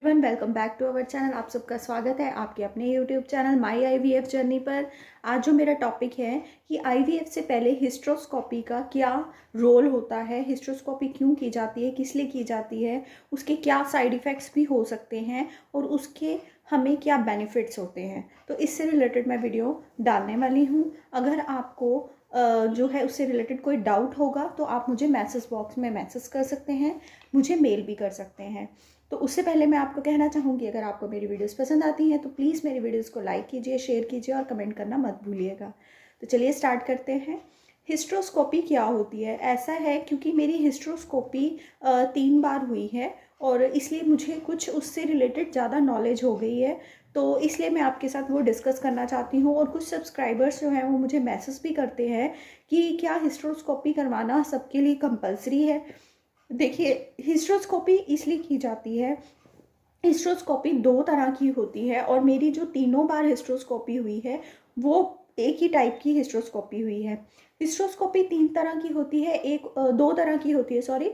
Welcome back to our channel. आप सबका स्वागत है आपके अपने YouTube channel my IVF journey पर। आज जो मेरा टॉपिक है कि आईवीएफ से पहले हिस्ट्रोस्कोपी का क्या रोल होता है, हिस्ट्रोस्कोपी क्यों की जाती है, किस लिए की जाती है, उसके क्या साइड इफ़ेक्ट्स भी हो सकते हैं और उसके हमें क्या बेनिफिट्स होते हैं। तो इससे रिलेटेड मैं वीडियो डालने वाली हूँ। अगर आपको जो है उससे रिलेटेड कोई डाउट होगा तो आप मुझे मैसेज बॉक्स में मैसेज कर सकते हैं, मुझे मेल भी कर सकते हैं। तो उससे पहले मैं आपको कहना चाहूँगी, अगर आपको मेरी वीडियोस पसंद आती हैं तो प्लीज़ मेरी वीडियोस को लाइक कीजिए, शेयर कीजिए और कमेंट करना मत भूलिएगा। तो चलिए स्टार्ट करते हैं। हिस्ट्रोस्कोपी क्या होती है? ऐसा है क्योंकि मेरी हिस्ट्रोस्कोपी 3 बार हुई है और इसलिए मुझे कुछ उससे रिलेटेड ज़्यादा नॉलेज हो गई है, तो इसलिए मैं आपके साथ वो डिस्कस करना चाहती हूँ। और कुछ सब्सक्राइबर्स जो हैं वो मुझे मैसेज भी करते हैं कि क्या हिस्ट्रोस्कोपी करवाना सबके लिए कंपलसरी है। देखिए, हिस्ट्रोस्कोपी इसलिए की जाती है, हिस्ट्रोस्कोपी 2 तरह की होती है और मेरी जो तीनों बार हिस्ट्रोस्कोपी हुई है वो एक ही टाइप की हिस्ट्रोस्कोपी हुई है। हिस्ट्रोस्कोपी 3 तरह की होती है, 2 तरह की होती है, सॉरी।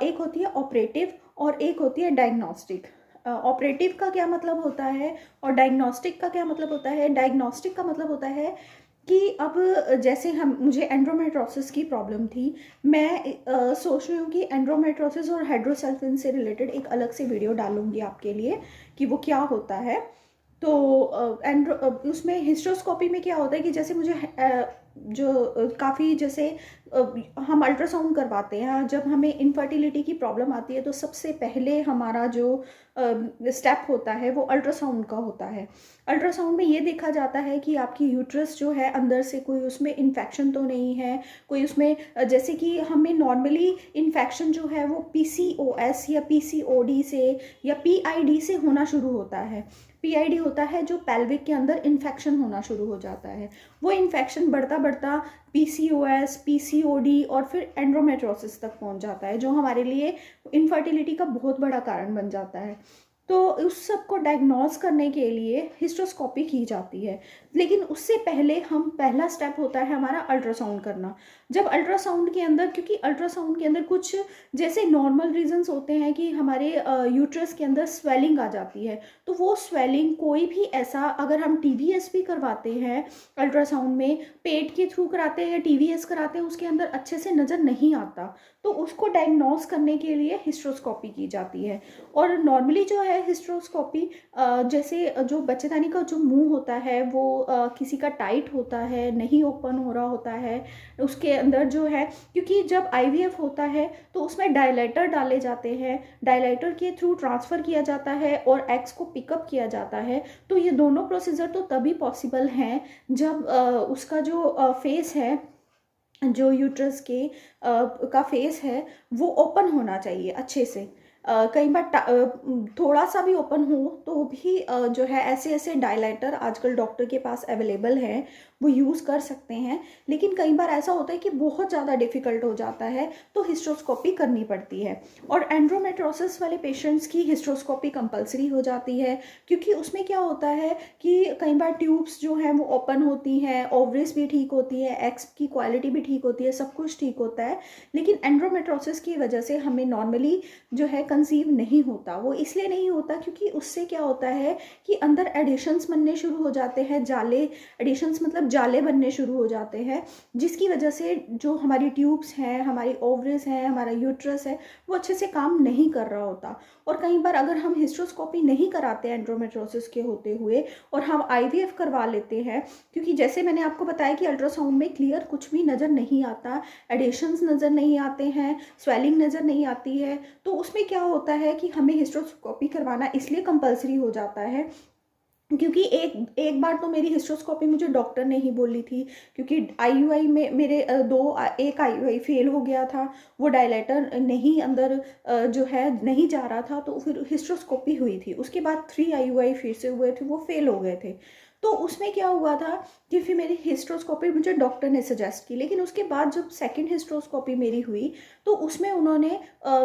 एक होती है ऑपरेटिव और एक होती है डायग्नोस्टिक। ऑपरेटिव का क्या मतलब होता है और डायग्नोस्टिक का क्या मतलब होता है? डायग्नोस्टिक का मतलब होता है कि अब जैसे मुझे एंड्रोमेट्रोसिस की प्रॉब्लम थी। मैं सोच रही हूँ कि एंड्रोमेट्रोसिस और हाइड्रोसल्फिन से रिलेटेड एक अलग से वीडियो डालूंगी आपके लिए कि वो क्या होता है। तो उसमें हिस्ट्रोस्कोपी में क्या होता है कि जैसे मुझे जो काफ़ी जैसे हम अल्ट्रासाउंड करवाते हैं, जब हमें इनफर्टिलिटी की प्रॉब्लम आती है तो सबसे पहले हमारा जो स्टेप होता है वो अल्ट्रासाउंड का होता है। अल्ट्रासाउंड में ये देखा जाता है कि आपकी यूट्रस जो है अंदर से कोई उसमें इन्फेक्शन तो नहीं है, कोई उसमें जैसे कि हमें नॉर्मली इन्फेक्शन जो है वो पीसीओएस या पीसीओडी से या पीआईडी से होना शुरू होता है। पीआईडी होता है जो पेल्विक के अंदर इन्फेक्शन होना शुरू हो जाता है। वो इन्फेक्शन बढ़ता बढ़ता पीसीओएस, पीसीओडी और फिर एंड्रोमेट्रोसिस तक पहुंच जाता है, जो हमारे लिए इनफर्टिलिटी का बहुत बड़ा कारण बन जाता है। तो उस सब को डायग्नोज करने के लिए हिस्ट्रोस्कोपी की जाती है। लेकिन उससे पहले पहला स्टेप होता है हमारा अल्ट्रासाउंड करना। जब अल्ट्रासाउंड के अंदर, क्योंकि अल्ट्रासाउंड के अंदर कुछ जैसे नॉर्मल रीजंस होते हैं कि हमारे यूट्रस के अंदर स्वेलिंग आ जाती है, तो वो स्वेलिंग कोई भी ऐसा, अगर हम टीवीएस भी करवाते हैं अल्ट्रासाउंड में, पेट के थ्रू कराते हैं या टीवीएस कराते हैं, उसके अंदर अच्छे से नज़र नहीं आता, तो उसको डायग्नोज करने के लिए हिस्ट्रोस्कोपी की जाती है। और नॉर्मली जो है हिस्ट्रोस्कोपी, जैसे जो बच्चेदानी का जो मुंह होता है वो किसी का टाइट होता है, नहीं ओपन हो रहा होता है, उसके अंदर जो है, क्योंकि जब आईवीएफ होता है तो उसमें डायलेटर डाले जाते हैं, डायलेटर के थ्रू ट्रांसफ़र किया जाता है और एग्स को पिकअप किया जाता है। तो ये दोनों प्रोसीजर तो तभी पॉसिबल हैं जब उसका जो फेस है, जो यूट्रस के का फेस है, वो ओपन होना चाहिए अच्छे से। कई बार थोड़ा सा भी ओपन हो तो भी जो है ऐसे ऐसे डायलाइटर आजकल डॉक्टर के पास अवेलेबल हैं, वो यूज़ कर सकते हैं। लेकिन कई बार ऐसा होता है कि बहुत ज़्यादा डिफ़िकल्ट हो जाता है तो हिस्ट्रोस्कोपी करनी पड़ती है। और एंड्रोमेट्रोसिस वाले पेशेंट्स की हिस्ट्रोस्कोपी कंपलसरी हो जाती है, क्योंकि उसमें क्या होता है कि कई बार ट्यूब्स जो हैं वो ओपन होती हैं, ओवरीज भी ठीक होती है, एग्स की क्वालिटी भी ठीक होती है, सब कुछ ठीक होता है। लेकिन एंड्रोमेट्रोसिस की वजह से हमें नॉर्मली जो है कंसीव नहीं होता। वो इसलिए नहीं होता क्योंकि उससे क्या होता है कि अंदर एडिशंस बनने शुरू हो जाते हैं, जाले, एडिशंस मतलब जाले बनने शुरू हो जाते हैं, जिसकी वजह से जो हमारी ट्यूब्स हैं, हमारी ओवरीज हैं, हमारा यूट्रस है, वो अच्छे से काम नहीं कर रहा होता। और कई बार अगर हम हिस्ट्रोस्कोपी नहीं कराते एंड्रोमेट्रोसिस के होते हुए और हम आईवीएफ करवा लेते हैं, क्योंकि जैसे मैंने आपको बताया कि अल्ट्रासाउंड में क्लियर कुछ भी नज़र नहीं आता, एडिशंस नज़र नहीं आते हैं, स्वेलिंग नज़र नहीं आती है, तो उसमें क्या होता है कि हमें हिस्ट्रोस्कोपी करवाना इसलिए कंपलसरी हो जाता है क्योंकि एक बार तो मेरी हिस्ट्रोस्कोपी मुझे डॉक्टर ने ही बोली थी, क्योंकि आईयूआई में मेरे एक आईयूआई फेल हो गया था, वो डायलेटर नहीं अंदर जो है नहीं जा रहा था, तो फिर हिस्ट्रोस्कोपी हुई थी। उसके बाद 3 आईयूआई फिर से हुए थे, वो फेल हो गए थे। तो उसमें क्या हुआ था कि फिर मेरी हिस्ट्रोस्कोपी मुझे डॉक्टर ने सजेस्ट की, लेकिन उसके बाद जब सेकंड हिस्ट्रोस्कोपी मेरी हुई तो उसमें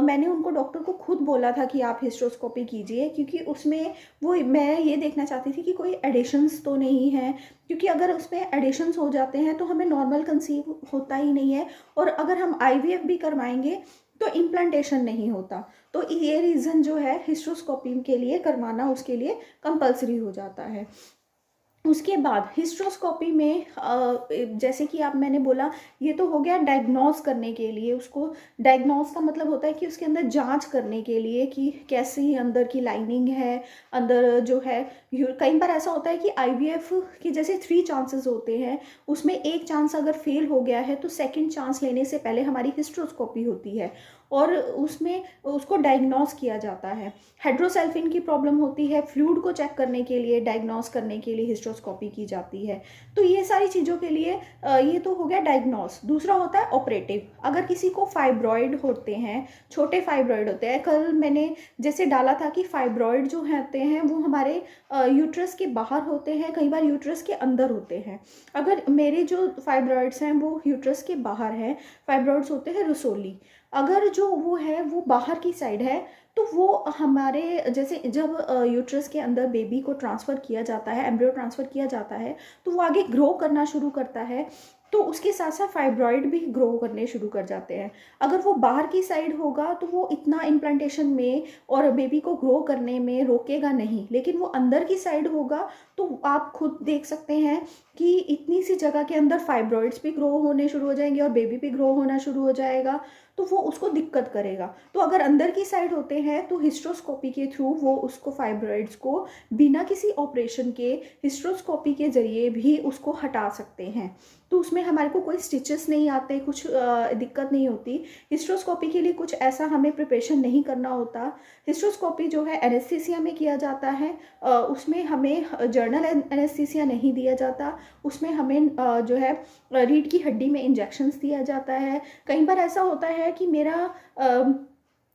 मैंने उनको, डॉक्टर को खुद बोला था कि आप हिस्ट्रोस्कोपी कीजिए, क्योंकि उसमें मैं ये देखना चाहती थी कि कोई एडिशंस तो नहीं है, क्योंकि अगर उसमें एडिशंस हो जाते हैं तो हमें नॉर्मल कंसीव होता ही नहीं है। और अगर हम आईवीएफ भी करवाएंगे तो इम्प्लांटेशन नहीं होता। तो ये रीज़न जो है हिस्ट्रोस्कोपी के लिए करवाना उसके लिए कंपलसरी हो जाता है। उसके बाद हिस्ट्रोस्कोपी में जैसे कि आप मैंने बोला ये तो हो गया डायग्नोस करने के लिए। उसको डायग्नोस का मतलब होता है कि उसके अंदर जांच करने के लिए कि कैसी अंदर की लाइनिंग है, अंदर जो है। कई बार ऐसा होता है कि आईवीएफ की जैसे 3 चांसेस होते हैं, उसमें एक चांस अगर फेल हो गया है तो सेकंड चांस लेने से पहले हमारी हिस्ट्रोस्कोपी होती है और उसमें उसको डायग्नोस किया जाता है। हाइड्रोसेल्फिन की प्रॉब्लम होती है, फ्लूइड को चेक करने के लिए, डायग्नोस करने के लिए हिस्ट्रोस्कोपी की जाती है। तो ये सारी चीज़ों के लिए ये तो हो गया डायग्नोस। दूसरा होता है ऑपरेटिव। अगर किसी को फाइब्रॉइड होते हैं, छोटे फाइब्रॉइड होते हैं, कल मैंने जैसे डाला था कि फाइब्रॉइड जो होते हैं वो हमारे यूट्रस के बाहर होते हैं, कई बार यूट्रस के अंदर होते हैं। अगर मेरे जो फाइब्रॉइड्स हैं वो यूट्रस के बाहर हैं, फाइब्रॉइड्स होते हैं रसोली। अगर जो वो है वो बाहर की साइड है तो वो हमारे जैसे जब यूट्रस के अंदर बेबी को ट्रांसफ़र किया जाता है, एम्ब्रियो ट्रांसफ़र किया जाता है, तो वो आगे ग्रो करना शुरू करता है। तो उसके साथ साथ फाइब्रॉइड भी ग्रो करने शुरू कर जाते हैं। अगर वो बाहर की साइड होगा तो वो इतना इम्प्लांटेशन में और बेबी को ग्रो करने में रोकेगा नहीं, लेकिन वो अंदर की साइड होगा तो आप खुद देख सकते हैं कि इतनी सी जगह के अंदर फाइब्रॉइड्स भी ग्रो होने शुरू हो जाएंगे और बेबी भी ग्रो होना शुरू हो जाएगा, तो वो उसको दिक्कत करेगा। तो अगर अंदर की साइड होते हैं तो हिस्ट्रोस्कोपी के थ्रू वो उसको फाइब्रॉइड्स को बिना किसी ऑपरेशन के हिस्ट्रोस्कोपी के ज़रिए भी उसको हटा सकते हैं। तो उसमें हमारे को कोई स्टिचेस नहीं आते, कुछ दिक्कत नहीं होती। हिस्ट्रोस्कोपी के लिए कुछ ऐसा हमें प्रिपरेशन नहीं करना होता। हिस्ट्रोस्कोपी जो है एनेस्थीसिया में किया जाता है, उसमें हमें जर्नल एनेस्थीसिया नहीं दिया जाता। उसमें हमें जो है रीढ़ की हड्डी में इंजेक्शंस दिया जाता है। कई बार ऐसा होता है कि मेरा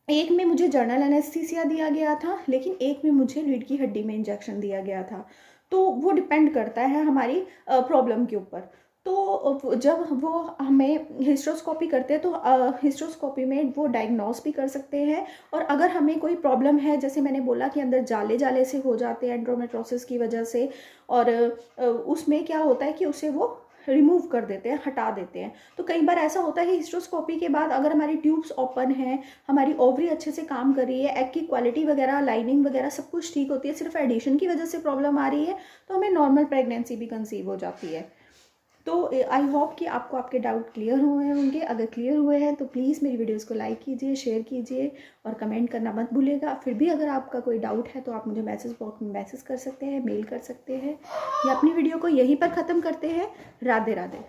एक में मुझे जर्नल एनेस्थीसिया दिया गया था, लेकिन एक में मुझे रीढ़ की हड्डी में इंजेक्शन दिया गया था। तो वो डिपेंड करता है हमारी प्रॉब्लम के ऊपर। तो जब वो हमें हिस्ट्रोस्कोपी करते हैं तो हिस्ट्रोस्कोपी में वो डायग्नोस भी कर सकते हैं। और अगर हमें कोई प्रॉब्लम है, जैसे मैंने बोला कि अंदर जाले जाले से हो जाते हैं एंड्रोमेट्रोसिस की वजह से, और उसमें क्या होता है कि उसे वो रिमूव कर देते हैं, हटा देते हैं। तो कई बार ऐसा होता है हिस्ट्रोस्कोपी के बाद अगर हमारी ट्यूब्स ओपन हैं, हमारी ओवरी अच्छे से काम कर रही है, एग की क्वालिटी वगैरह, लाइनिंग वगैरह सब कुछ ठीक होती है, सिर्फ एडिशन की वजह से प्रॉब्लम आ रही है, तो हमें नॉर्मल प्रेगनेंसी भी कंसीव हो जाती है। तो आई होप कि आपको आपके डाउट क्लियर हुए होंगे। अगर क्लियर हुए हैं तो प्लीज़ मेरी वीडियोस को लाइक कीजिए, शेयर कीजिए और कमेंट करना मत भूलिएगा। फिर भी अगर आपका कोई डाउट है तो आप मुझे मैसेज बॉक्स में मैसेज कर सकते हैं, मेल कर सकते हैं, या अपनी वीडियो को यहीं पर ख़त्म करते हैं। राधे राधे।